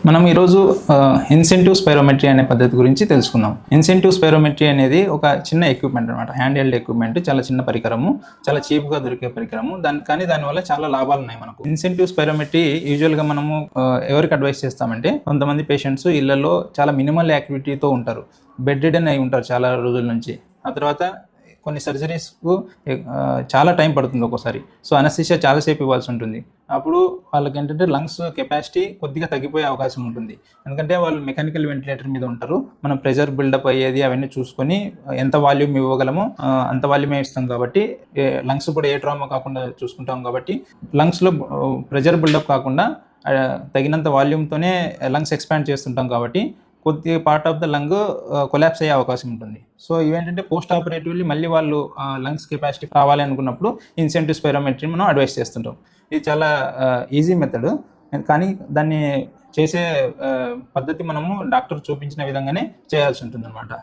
మనం ఈరోజు incentive spirometry అనే పద్ధతి గురించి తెలుసుకుందాం. ఇన్సెంటివ్ స్పైరోమెట్రీ అనేది ఒక చిన్న ఎక్విప్మెంట్ అనమాట. హ్యాండ్ హెల్డ్ ఎక్విప్మెంట్, చాలా చిన్న పరికరము, చాలా చీప్గా దొరికే పరికరము. దానివల్ల చాలా లాభాలు ఉన్నాయి మనకు. ఇన్సెంటివ్ స్పైరోమెట్రీ యూజువల్గా మనము ఎవరికి అడ్వైస్ చేస్తామంటే, కొంతమంది పేషెంట్స్ ఇళ్లలో చాలా మినిమల్ యాక్టివిటీతో ఉంటారు, బెడ్ రిడన్ అయి ఉంటారు చాలా రోజుల నుంచి. ఆ తర్వాత కొన్ని సర్జరీస్కు చాలా టైం పడుతుంది ఒక్కోసారి. సో అనస్థీషియా చాలాసేపు ఇవ్వాల్సి ఉంటుంది. అప్పుడు వాళ్ళకి ఏంటంటే లంగ్స్ కెపాసిటీ కొద్దిగా తగ్గిపోయే అవకాశం ఉంటుంది. ఎందుకంటే వాళ్ళు మెకానికల్ వెంటిలేటర్ మీద ఉంటారు. మనం ప్రెషర్ బిల్డప్ అయ్యేది అవన్నీ చూసుకొని ఎంత వాల్యూమ్ ఇవ్వగలమో అంత వాల్యూమే ఇస్తాం కాబట్టి, లంగ్స్ కూడా ఏ ట్రామా కాకుండా చూసుకుంటాం కాబట్టి, లంగ్స్లో ప్రెషర్ బిల్డప్ కాకుండా తగినంత వాల్యూమ్తోనే లంగ్స్ ఎక్స్పాండ్ చేస్తుంటాం కాబట్టి కొద్ది part of the lung collapse అయ్యే అవకాశం ఉంటుంది. సో ఇవేంటంటే పోస్ట్ ఆపరేటివ్లీ మళ్ళీ వాళ్ళు లంగ్స్ కెపాసిటీ కావాలి అనుకున్నప్పుడు ఇన్సెంటివ్ స్పైరోమెట్రీ మనం అడ్వైస్ చేస్తుంటాం. ఇది చాలా ఈజీ మెథడ్, కానీ దాన్ని చేసే పద్ధతి మనము డాక్టర్ చూపించిన విధంగానే చేయాల్సి ఉంటుంది అన్నమాట.